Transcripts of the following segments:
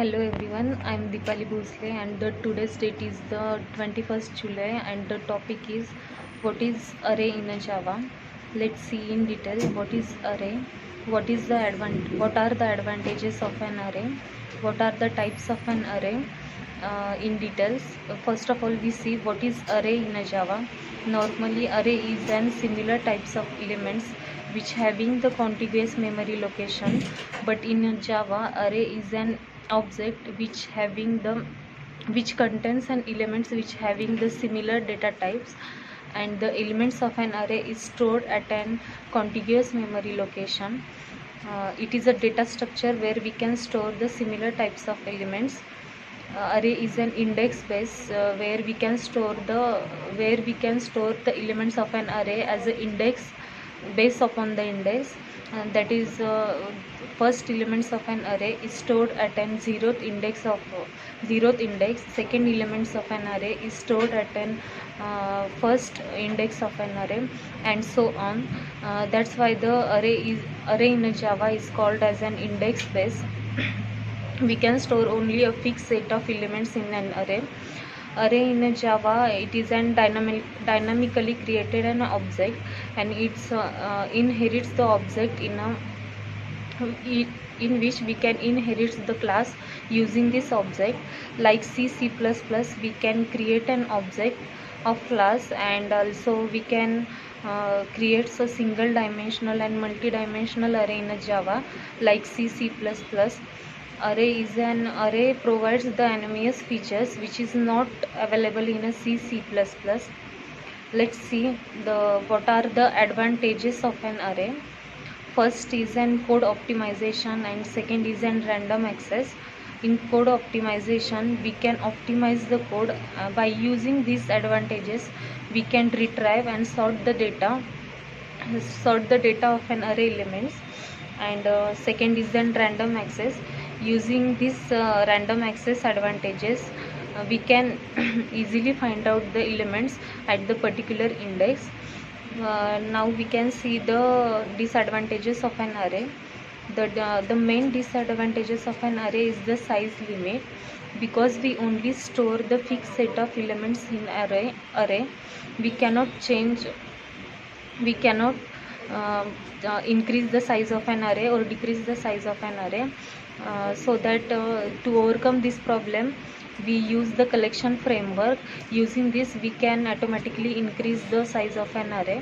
Hello everyone, I am Deepali Bhosle and the today's date is the 21st July and the topic is what is array in a Java. Let's see in detail what is array, what are the advantages of an array, what are the types of an array in details. First of all, we see what is array in a Java. Normally array is an similar types of elements which having the contiguous memory location, but in Java array is an object which contains an elements which having the similar data types, and the elements of an array is stored at an contiguous memory location. It is a data structure where we can store the similar types of elements. Array is an index base where we can store the elements of an array as an index based upon the index, and that is first elements of an array is stored at an zeroth index. Second elements of an array is stored at an first index of an array, and so on. That's why the array in Java is called as an index base. We can store only a fixed set of elements in an array. Array in Java, it is an dynamically created an object, and it's inherits the object in which we can inherit the class using this object. Like C++, we can create an object of class, and also we can create a single dimensional and multi-dimensional array in Java like C++. Array is an array provides the anonymous features which is not available in a C++. Let's see what are the advantages of an array. First is an code optimization, and second is an random access. In code optimization, we can optimize the code by using these advantages. We can retrieve and sort the data of an array elements. And second is then random access. Using this random access advantages, we can easily find out the elements at the particular index. Now we can see the disadvantages of an array. The main disadvantages of an array is the size limit. Because we only store the fixed set of elements in array, we cannot increase the size of an array or decrease the size of an array. So that to overcome this problem, we use the collection framework. Using this, we can automatically increase the size of an array.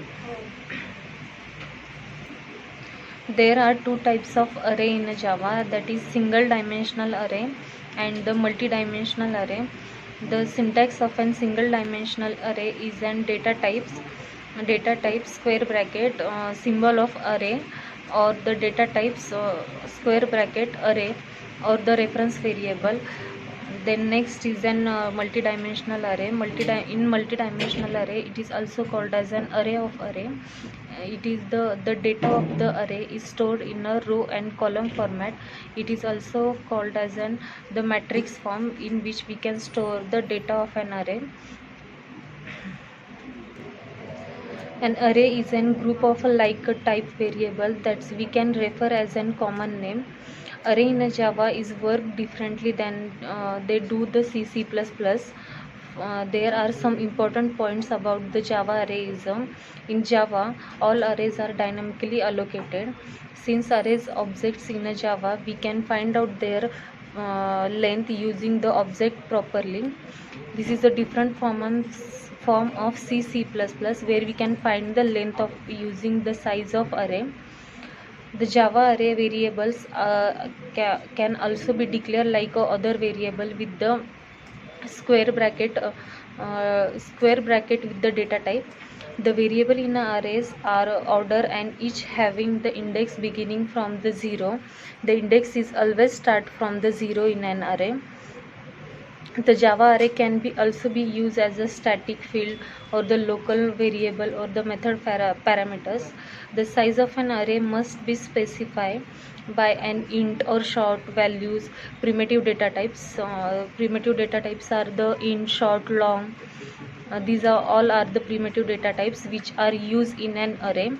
There are two types of array in Java, that is single dimensional array and the multi-dimensional array. The syntax of a single dimensional array is an data type square bracket symbol of array, or the data types square bracket array, or the reference variable. Then next is an multi-dimensional array. In multi-dimensional array, it is also called as an array of array. It is the data of the array is stored in a row and column format. It is also called as the matrix form, in which we can store the data of an array. An array is a group of like type variable that we can refer as a common name. Array in Java is work differently than they do the C++. There are some important points about the Java arrayism. In Java, all arrays are dynamically allocated. Since arrays objects in Java, we can find out their length using the object properly. This is a different form of C++, where we can find the length of using the size of array. The Java array variables can also be declared like other variable with the square bracket with the data type. The variable in arrays are order, and each having the index beginning from the 0. The index is always start from the 0 in an array. The Java array can also be used as a static field or the local variable or the method parameters. The size of an array must be specified by an int or short values. Primitive data types are the int, short, long. These are the primitive data types which are used in an array.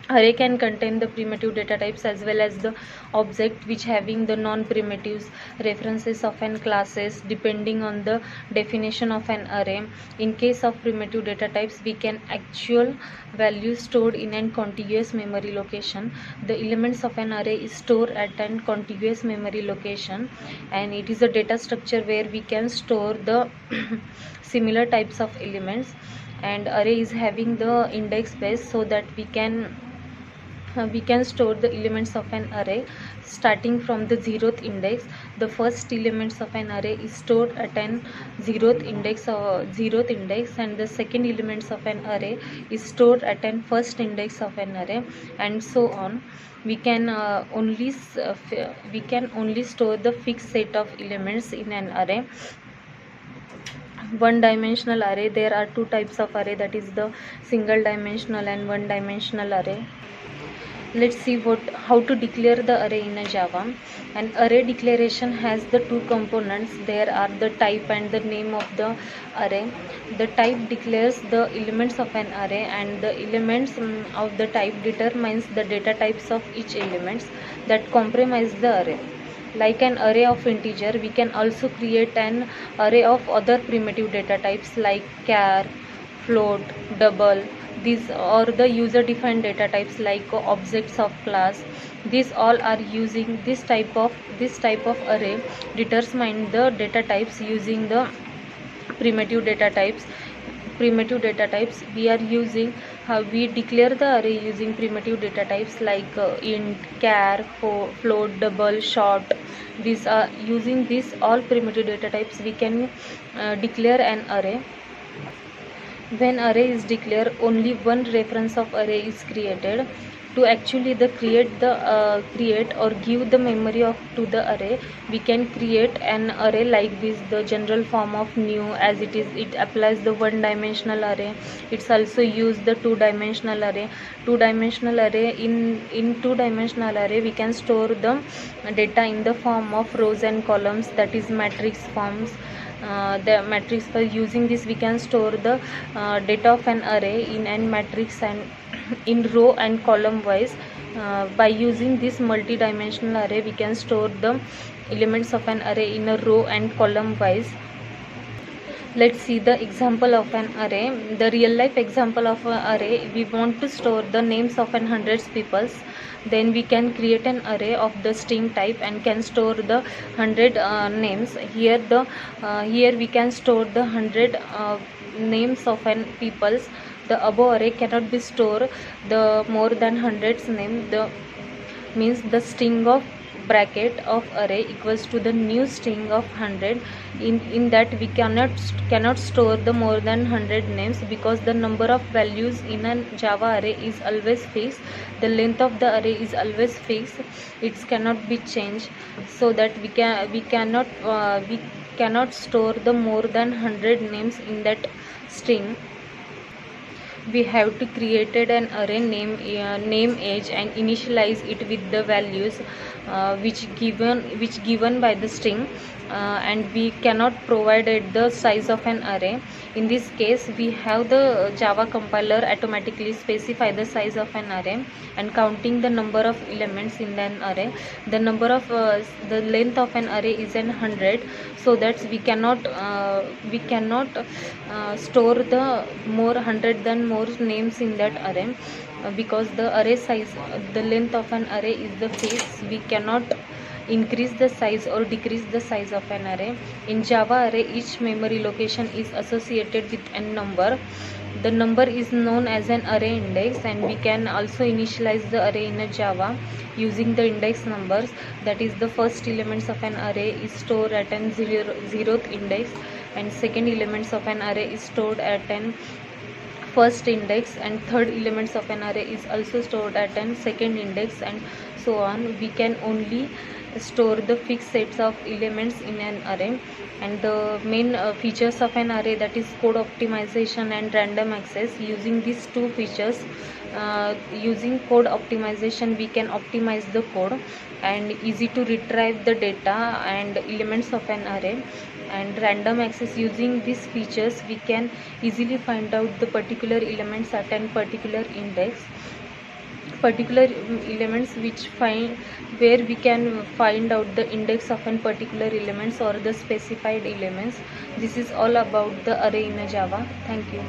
Array can contain the primitive data types as well as the object which having the non-primitives references of an classes depending on the definition of an array. In case of primitive data types, we can actual values stored in an contiguous memory location. The elements of an array is stored at an contiguous memory location, and it is a data structure where we can store the similar types of elements. And array is having the index base so that we can store the elements of an array starting from the 0th index. The first elements of an array is stored at an 0th index, and the second elements of an array is stored at an first index of an array, and so on. We can only store the fixed set of elements in an array. One dimensional array, there are two types of array, that is the single dimensional and one dimensional array. Let's see how to declare the array in a Java. An array declaration has the two components. There are the type and the name of the array. The type declares the elements of an array, and the elements of the type determines the data types of each elements that comprise the array. Like an array of integer, we can also create an array of other primitive data types like char, float, double. These are the user defined data types like objects of class. These all are using this type of array determine the data types using the primitive data types. We are using how we declare the array using primitive data types like int, char, float, double, short. These are using these all primitive data types we can declare an array. When array is declared, only one reference of array is created. To actually create or give the memory to the array, we can create an array like this. The general form of new, as it applies the one dimensional array. It's also used the two dimensional array. In two dimensional array, we can store the data in the form of rows and columns, that is matrix forms. The matrix, for using this we can store the data of an array in an matrix and in row and column wise. By using this multi-dimensional array, we can store the elements of an array in a row and column wise. Let's see the example of an array. The real life example of an array, we want to store the names of 100 peoples. Then we can create an array of the string type and can store the 100 names. Here we can store the 100 names of an peoples. The above array cannot be stored the more than 100's name. Means the string of bracket of array equals to the new string of 100. In that we cannot store the more than 100 names, because the number of values in a Java array is always fixed. The length of the array is always fixed. It cannot be changed, so that we cannot store the more than 100 names in that string. We have to create an array name age and initialize it with the values which given by the string, and we cannot provide the size of an array. In this case, we have the Java compiler automatically specify the size of an array and counting the number of elements in an array. The length of an array is 100, so that we cannot store the more 100 than more names in that array, because the array size, the length of an array is the fixed. We cannot increase the size or decrease the size of an array. In Java array, each memory location is associated with a number. The number is known as an array index, and we can also initialize the array in a Java using the index numbers. That is, the first elements of an array is stored at an 0th index, and second elements of an array is stored at an first index, and third elements of an array is also stored at an second index, and so on. We can only store the fixed sets of elements in an array. And the main features of an array, that is code optimization and random access. Using these two features, using code optimization, we can optimize the code and easy to retrieve the data and elements of an array. And random access, using these features, we can easily find out the particular elements at a particular index. particular elements which find where we can find out the index of an particular elements or the specified elements. This is all about the array in a Java. Thank you.